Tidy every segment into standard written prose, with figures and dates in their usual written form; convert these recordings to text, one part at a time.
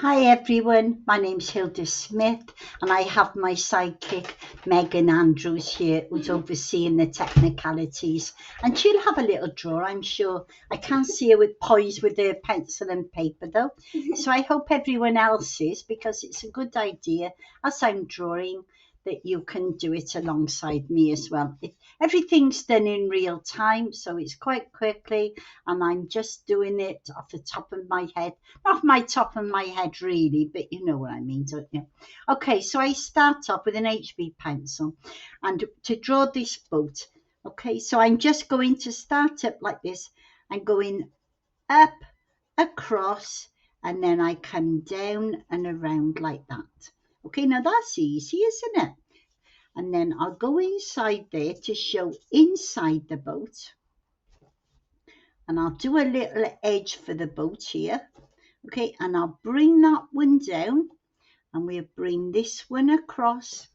Hi everyone, my name's Hilda Smith and I have my sidekick Megan Andrews here who's overseeing the technicalities, and she'll have a little draw, I'm sure. I can't see her with poise with her pencil and paper though, so I hope everyone else is, because it's a good idea as I'm drawing that you can do it alongside me as well. Everything's done in real time, so it's quite quickly, and I'm just doing it off the top of my head. Not my top of my head really, but you know what I mean, don't you? Okay, so I start off with an HB pencil and to draw this boat. Okay, so I'm just going to start up like this. I'm going up, across, and then I come down and around like that. Okay, now that's easy, isn't it? And then I'll go inside there to show inside the boat. And I'll do a little edge for the boat here. Okay, and I'll bring that one down and we'll bring this one across.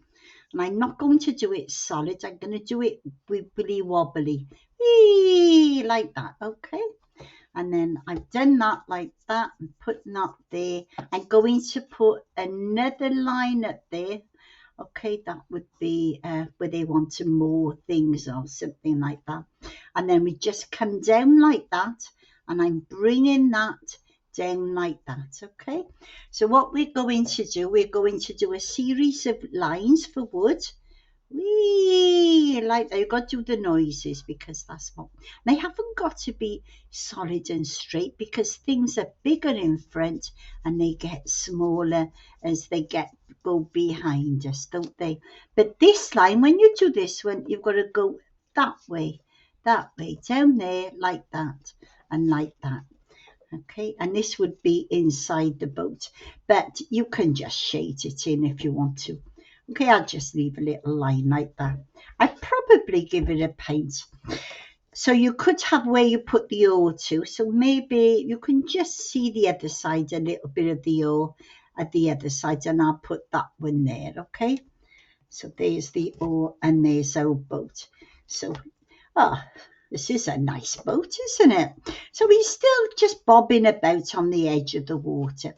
And I'm not going to do it solid. I'm going to do it wibbly wobbly. Whee, like that, okay? And then I've done that like that and put that there. I'm going to put another line up there. Okay, that would be where they wanted more things or something like that. And then we just come down like that, and I'm bringing that down like that. Okay, so what we're going to do a series of lines for wood. Wee, like that. You've got to do the noises because that's what they haven't got to be solid and straight, because things are bigger in front and they get smaller as they go behind us, don't they? But this line, when you do this one, you've got to go that way, down there, like that, and like that. Okay, and this would be inside the boat, but you can just shade it in if you want to. Okay, I'll just leave a little line like that. I'd probably give it a paint. So you could have where you put the O to. So maybe you can just see the other side, a little bit of the O at the other side, and I'll put that one there, okay? So there's the O and there's our boat. So, this is a nice boat, isn't it? So he's still just bobbing about on the edge of the water.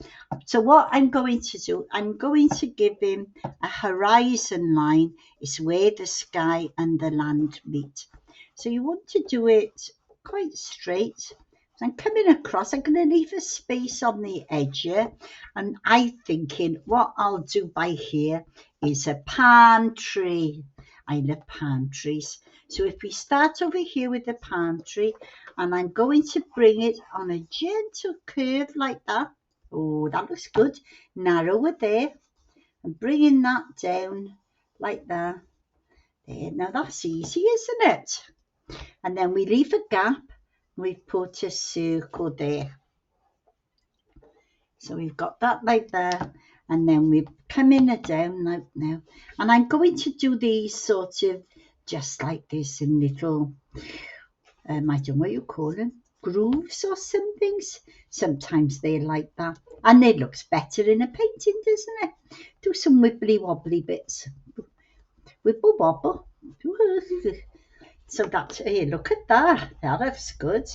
So what I'm going to do, I'm going to give him a horizon line. It's where the sky and the land meet. So you want to do it quite straight. So I'm coming across. I'm going to leave a space on the edge here. And I'm thinking what I'll do by here is a palm tree. I love palm trees. So if we start over here with the palm tree, and I'm going to bring it on a gentle curve like that. Oh, that looks good. Narrower there. And bringing that down like that. There. Now that's easy, isn't it? And then we leave a gap. We put a circle there. So we've got that like that. And then we come in and down like now. And I'm going to do these sort of just like this in little, I don't know what you call them, grooves or something. Sometimes they're like that. And it looks better in a painting, doesn't it? Do some wibbly wobbly bits. Wibble wobble. So that's, hey, look at that. That looks good.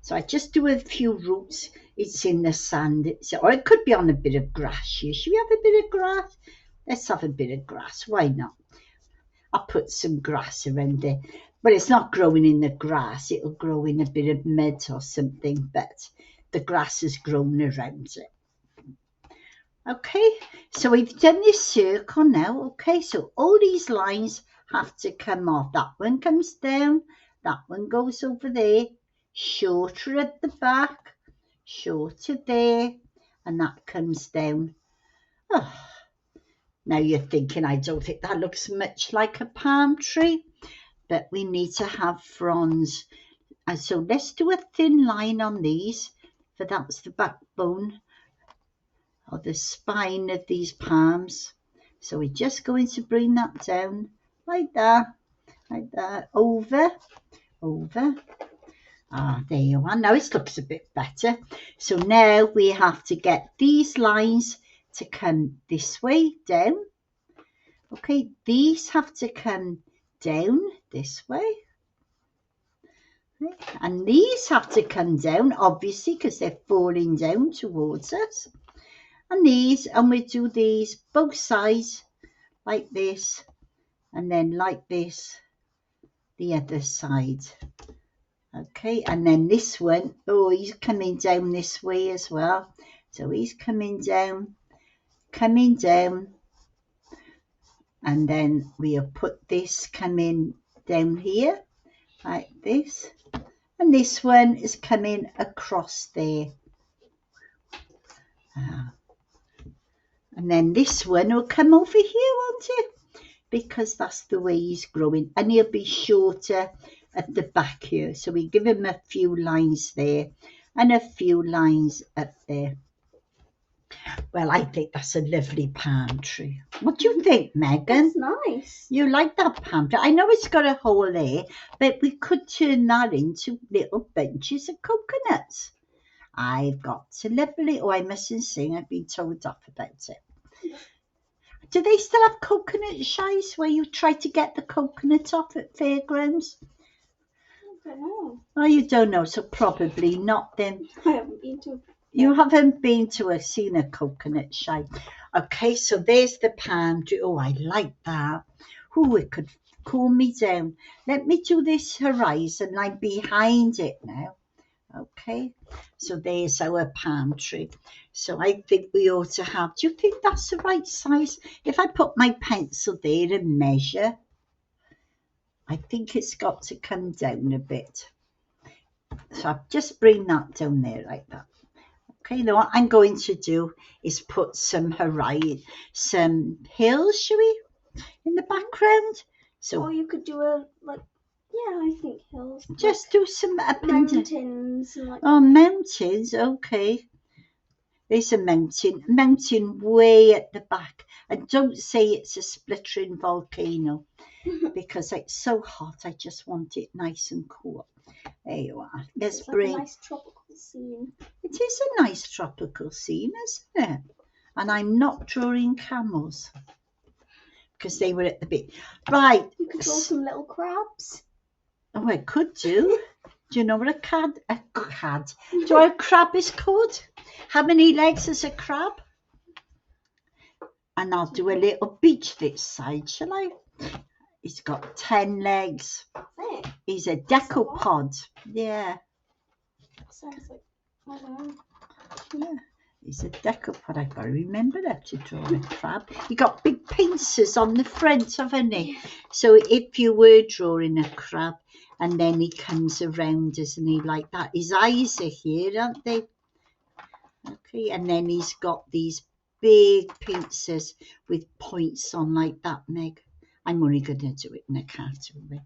So I just do a few roots. It's in the sand. Or it could be on a bit of grass here. Should we have a bit of grass? Let's have a bit of grass. Why not? I'll put some grass around there. But it's not growing in the grass. It'll grow in a bit of mud or something. But the grass has grown around it. Okay, so we've done this circle now. Okay, so all these lines have to come off. That one comes down. That one goes over there. Shorter at the back. Shorter there. And that comes down. Oh. Now you're thinking, I don't think that looks much like a palm tree, but we need to have fronds. And so let's do a thin line on these, for that's the backbone or the spine of these palms. So we're just going to bring that down like that, over. There you are. Now it looks a bit better. So now we have to get these lines to come this way down. Okay, these have to come down this way. And these have to come down, obviously, because they're falling down towards us. And these, and we do these both sides like this, and then like this, the other side. Okay, and then this one, oh, he's coming down this way as well. So he's coming down, and then we'll put this coming down here, like this. And this one is coming across there. And then this one will come over here, won't it? Because that's the way he's growing. And he'll be shorter at the back here. So we give him a few lines there and a few lines up there. Well, I think that's a lovely palm tree. What do you think, Megan? That's nice. You like that palm tree? I know it's got a hole there, but we could turn that into little bunches of coconuts. I've got to lovely. Oh, I mustn't sing. I've been told off about it. Do they still have coconut shies where you try to get the coconut off at fairgrounds? I don't know. Oh, you don't know, so probably not then. I haven't been to. You haven't been to seen a coconut shy. Okay, so there's the palm tree. Oh, I like that. Oh, it could cool me down. Let me do this horizon line behind it now. Okay, so there's our palm tree. So I think we ought to have, do you think that's the right size? If I put my pencil there and measure, I think it's got to come down a bit. So I'll just bring that down there like that. Okay, now what I'm going to do is put some hills, shall we, in the background. So, or you could do I think hills. Just do some up mountains and like. Oh, mountains, okay. There's a mountain way at the back. And don't say it's a splittering volcano because it's so hot. I just want it nice and cool. There you are. Let's bring. Like a nice tropical scene. It is a nice tropical scene, isn't it? And I'm not drawing camels because they were at the beach. Right. You could draw some little crabs. Oh, I could do. Do you know what a crab? Do you know what a crab is called? How many legs is a crab? And I'll do a little beach this side, shall I? He's got 10 legs. He's a decapod. Yeah. Sounds like, I don't know. Yeah. He's a decapod. I've got to remember that to draw a crab. He got big pincers on the front, haven't he? So if you were drawing a crab, and then he comes around, isn't he, like that? His eyes are here, aren't they? Okay, and then he's got these big pincers with points on like that, Meg. I'm only going to do it in a cartoon way.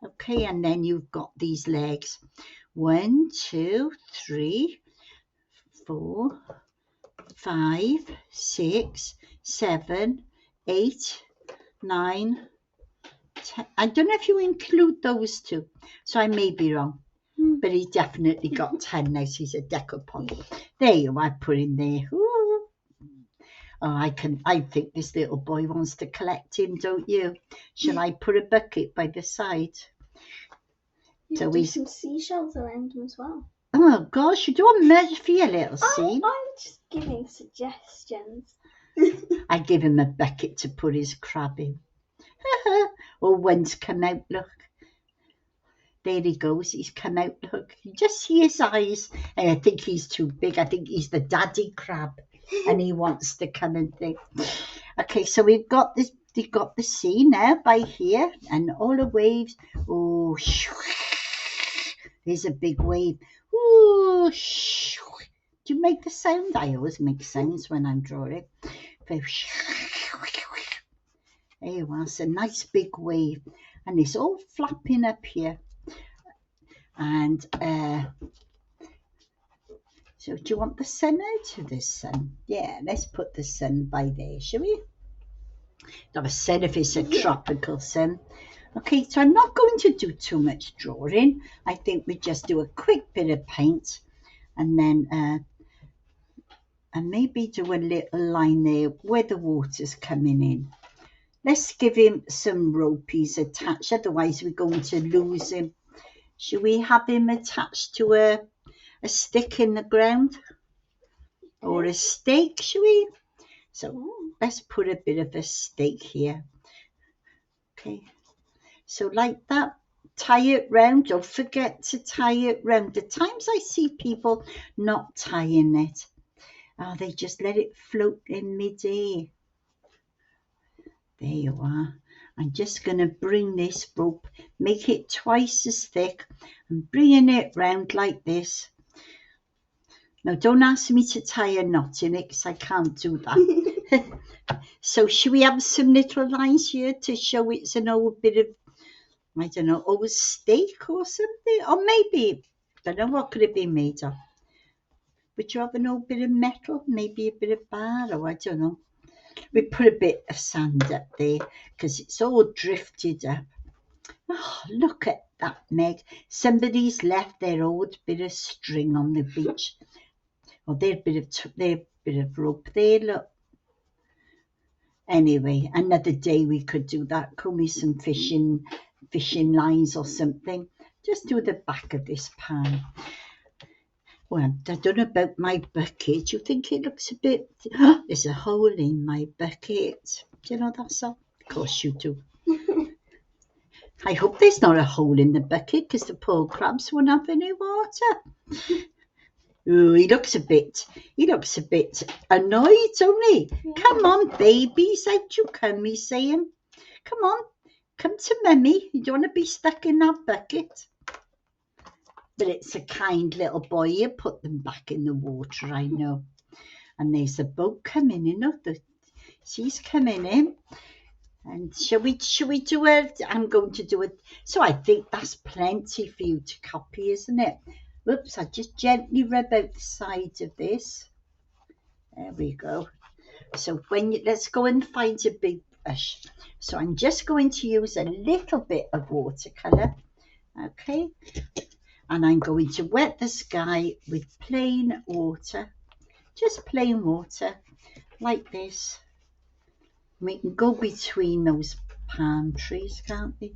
Okay, and then you've got these legs. 1, 2, 3, 4, 5, 6, 7, 8, 9, 10. I don't know if you include those two, so I may be wrong. But he's definitely got 10 now. He's a decapod. There you are, put in there. Ooh. Oh, I think this little boy wants to collect him, don't you? Shall I put a bucket by the side? You could do some seashells around him as well. Oh gosh, you don't measure for your little scene. I'm just giving suggestions. I give him a bucket to put his crab in. Oh, one's come out, look. There he goes, he's come out, look. You just see his eyes. And I think he's too big. I think he's the daddy crab. And he wants to come and think. Okay, so we've got this. We've got the sea now by here. And all the waves. Oh, there's a big wave. Ooh, do you make the sound? I always make sounds when I'm drawing. There you are. It's a nice big wave. And it's all flapping up here. And so do you want the sun out of this sun? Yeah, let's put the sun by there, shall we? Have a sun if it's a tropical sun. Okay, so I'm not going to do too much drawing. I think we just do a quick bit of paint and then and maybe do a little line there where the water's coming in. Let's give him some ropies attached, otherwise we're going to lose him. Should we have him attached to a stick in the ground? Or a stake, should we? So let's put a bit of a stake here. Okay, so like that. Tie it round. Don't forget to tie it round. The times I see people not tying it, they just let it float in mid-air. There you are. I'm just going to bring this rope, make it twice as thick, and bringing it round like this. Now, don't ask me to tie a knot in it because I can't do that. So, should we have some little lines here to show it's an old bit of, I don't know, old steak or something? Or maybe, I don't know, what could it be made of? Would you have an old bit of metal? Maybe a bit of bar, or I don't know. We put a bit of sand up there because it's all drifted up. Oh, look at that, Meg. Somebody's left their old bit of string on the beach. Or their bit of rope there, look. Anyway, another day we could do that. Call me some fishing lines or something. Just do the back of this pan. Well, I don't know about my bucket. Do you think it looks a bit... There's a hole in my bucket. Do you know that song? Of course you do. I hope there's not a hole in the bucket because the poor crabs won't have any water. Oh, he looks a bit annoyed, don't he? Yeah. Come on, babies, out you come, he's saying. Come on, come to mummy. You don't want to be stuck in that bucket. But it's a kind little boy. You put them back in the water, I know. And there's a boat coming in. She's coming in. And shall we do it? I'm going to do it. So I think that's plenty for you to copy, isn't it? Whoops, I just gently rub out the side of this. There we go. So let's go and find a big brush. So I'm just going to use a little bit of watercolour. Okay. And I'm going to wet the sky with plain water. Just plain water. Like this. We can go between those palm trees, can't we?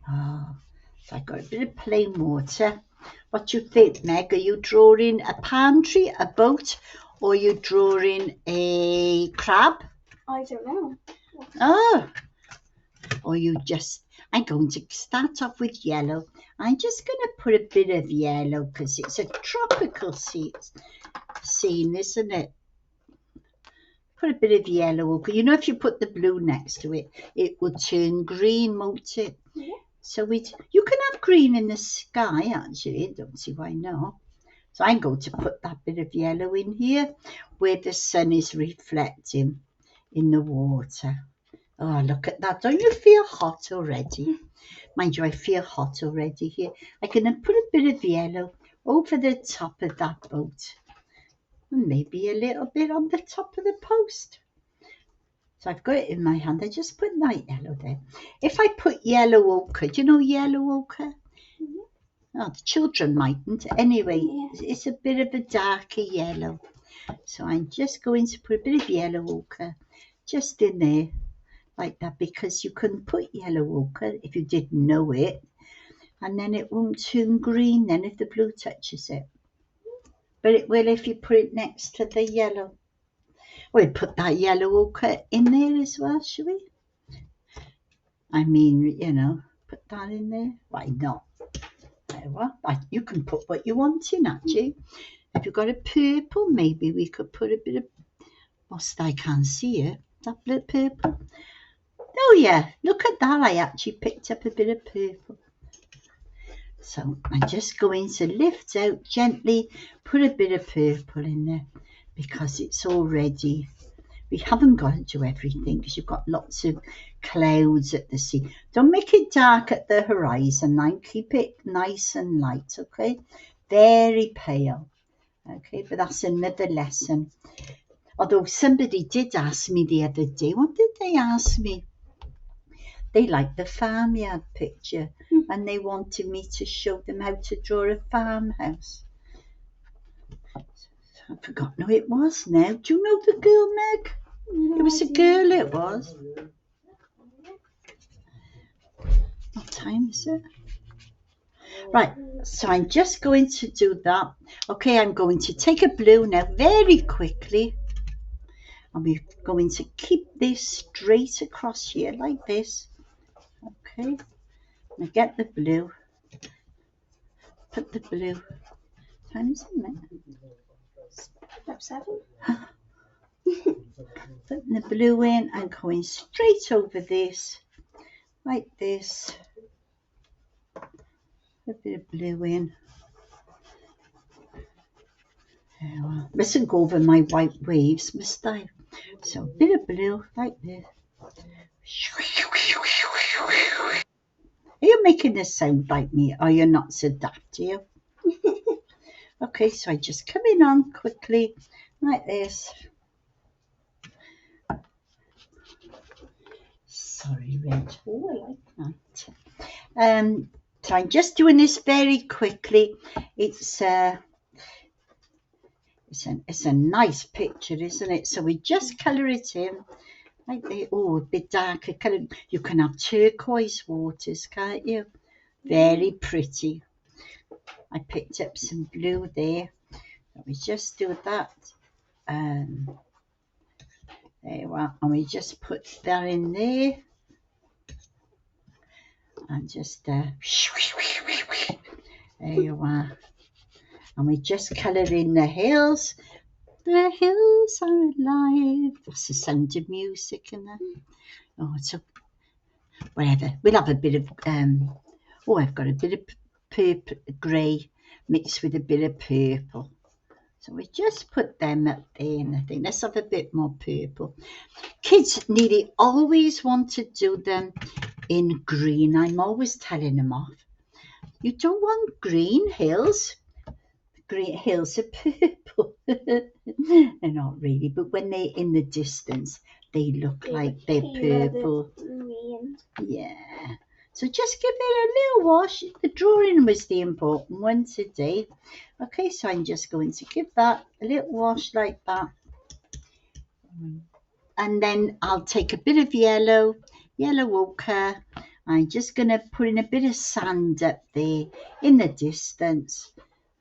Oh, so I got a bit of plain water. What do you think, Meg? Are you drawing a palm tree, a boat, or are you drawing a crab? I don't know. Oh, or you just... I'm going to start off with yellow. I'm just going to put a bit of yellow because it's a tropical scene, isn't it? Put a bit of yellow. You know, if you put the blue next to it, it will turn green, won't it? Yeah. So you can have green in the sky, actually. Don't see why not. So I'm going to put that bit of yellow in here where the sun is reflecting in the water. Oh, look at that. Don't you feel hot already? Mind you, I feel hot already here. I can put a bit of yellow over the top of that boat. And maybe a little bit on the top of the post. So I've got it in my hand. I just put light yellow there. If I put yellow ochre, do you know yellow ochre? Mm-hmm. Oh, the children mightn't. Anyway, it's a bit of a darker yellow. So I'm just going to put a bit of yellow ochre just in there. Like that, because you can put yellow ochre if you didn't know it, and then it won't turn green then if the blue touches it. But it will if you put it next to the yellow. We'll put that yellow ochre in there as well, shall we? I mean, you know, put that in there. Why not? You can put what you want in, actually. If you've got a purple, maybe we could put a bit of... Whilst I can't see it. That bit of purple. Oh yeah, look at that. I actually picked up a bit of purple. So I'm just going to lift out gently, put a bit of purple in there because it's already... We haven't got to do everything because you've got lots of clouds at the sea. Don't make it dark at the horizon line. Keep it nice and light, okay? Very pale, okay? But that's another lesson. Although somebody did ask me the other day, what did they ask me? They liked the farmyard picture and they wanted me to show them how to draw a farmhouse. I've forgotten who it was now. Do you know the girl, Meg? No, it was a girl, it was. time is it? Right, so I'm just going to do that. Okay, I'm going to take a blue now very quickly. And we're going to keep this straight across here like this. Okay, now get the blue. Put the blue. Time is it? About 7. Putting the blue in and going straight over this, like this. A bit of blue in. Well, mustn't go over my white waves, must I? So a bit of blue, like this. Are you making this sound like me, or you're not so daft, do you? Okay, so I just come in on quickly, like this. Sorry, Red. Oh, I like that. So I'm just doing this very quickly. It's a nice picture, isn't it? So we just colour it in like that. Oh, a bit darker colour. You can have turquoise waters, can't you? Very pretty. I picked up some blue there. We just do that. There you are. And we just put that in there. And just there you are. And we just colour in the hills. The hills are alive. That's the sound of music in there. Oh, it's a whatever. We'll have a bit of I've got a bit of purple, grey mixed with a bit of purple. So we just put them up there, and I think let's have a bit more purple. Kids nearly always want to do them in green. I'm always telling them off. You don't want green hills. Green hills are purple. They're not really, but when they're in the distance, they look like they're purple. Yeah. So just give it a little wash. The drawing was the important one today. Okay, so I'm just going to give that a little wash like that. And then I'll take a bit of yellow ochre. I'm just going to put in a bit of sand up there in the distance.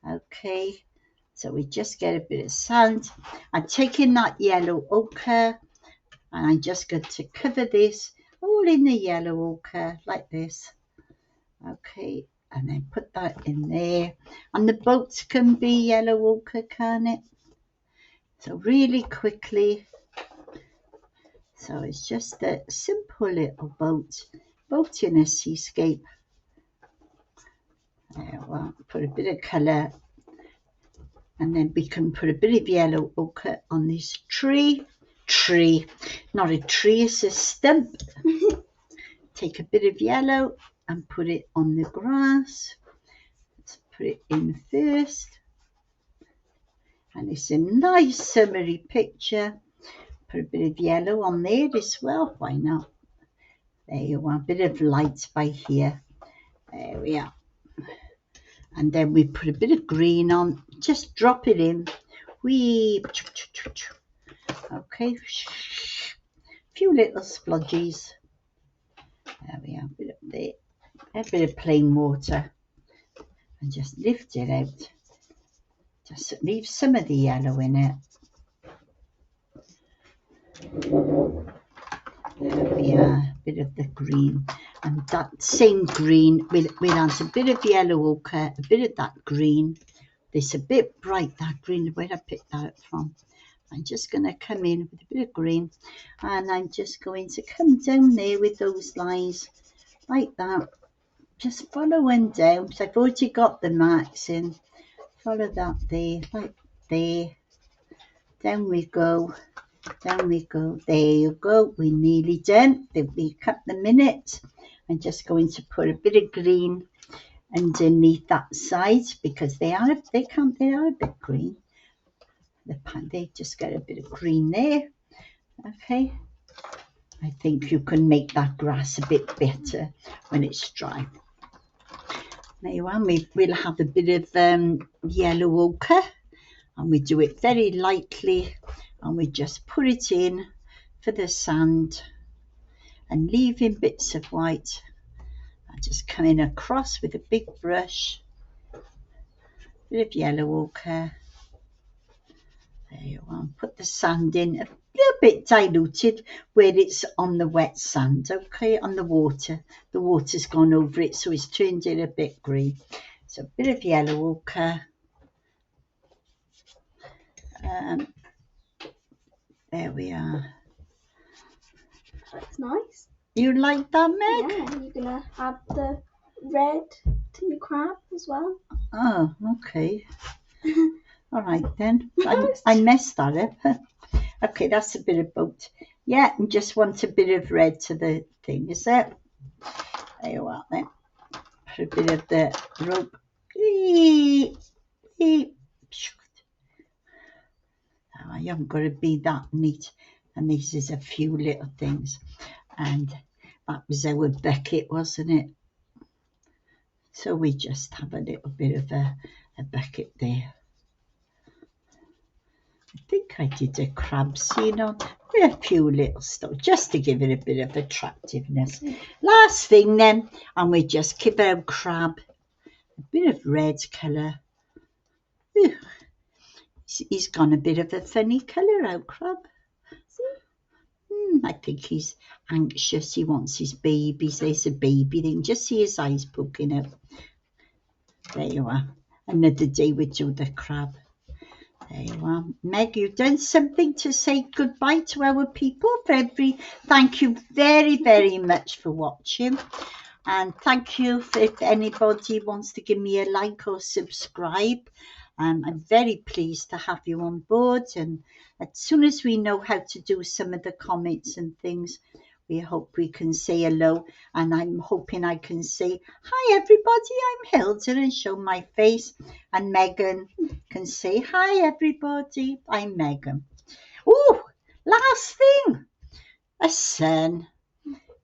Okay, so we just get a bit of sand. I'm taking that yellow ochre and I'm just going to cover this all in the yellow ochre like this. Okay, and then put that in there. And the boats can be yellow ochre, can it? So really quickly. So it's just a simple little boat in a seascape. There, well, put a bit of colour. And then we can put a bit of yellow ochre on this tree. Not a tree, it's a stump. Take a bit of yellow and put it on the grass. Let's put it in first. And it's a nice summery picture. Put a bit of yellow on there as well, why not? There you are, a bit of light by here. There we are. And then we put a bit of green on, just drop it in. Okay, a few little splodges. There we are, a bit up there. A bit of plain water. And just lift it out. Just leave some of the yellow in it. There we are, a bit of the green. And that same green, we'll add a bit of yellow ochre, a bit of that green. It's a bit bright, that green. Where I picked that up from? I'm just going to come in with a bit of green. And I'm just going to come down there with those lines like that. Just follow them down. So I've already got the marks in. Follow that there, like there. Down we go. Down we go. There you go. We're nearly done. We cut the minute. I'm just going to put a bit of green underneath that side because they are a bit green. They just get a bit of green there. Okay. I think you can make that grass a bit better when it's dry. There you are. We'll have a bit of yellow ochre, and we do it very lightly, and we just put it in for the sand and leaving bits of white. I'll just come in across with a big brush, bit of yellow ochre. There you are. Put the sand in a little bit diluted where it's on the wet sand, okay, on the water. The water's gone over it, so it's turned it a bit green. So a bit of yellow ochre. There we are. That's nice. You like that, Meg? Yeah, you're gonna add the red to your crab as well. Oh, okay. All right then. I messed that up. Okay, that's a bit of both. Yeah, and just want a bit of red to the thing, is it? There you are then. Put a bit of the rope. Now, I haven't got to be that neat. And this is a few little things. And that was our bucket, wasn't it? So we just have a little bit of a bucket there. I think I did a crab scene on with a few little stuff just to give it a bit of attractiveness. Last thing then, and we just keep our crab a bit of red colour. He's gone a bit of a funny colour, our crab. I think he's anxious. He wants his babies. There's a baby thing. Just see his eyes poking out. There you are. Another day we do the crab. There you are. Meg, you've done something to say goodbye to our people. Thank you very, very much for watching. And thank you if anybody wants to give me a like or subscribe. I'm very pleased to have you on board. And as soon as we know how to do some of the comments and things, we hope we can say hello. And I'm hoping I can say, hi, everybody, I'm Hilda, and show my face. And Megan can say, hi, everybody, I'm Megan. Oh, last thing, a sun.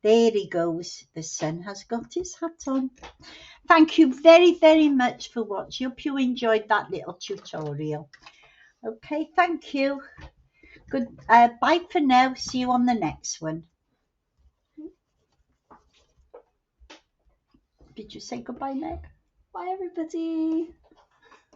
There he goes. The sun has got his hat on. Thank you very, very much for watching. Hope you enjoyed that little tutorial. Okay, thank you. Good. Bye for now. See you on the next one. Did you say goodbye, Meg? Bye, everybody.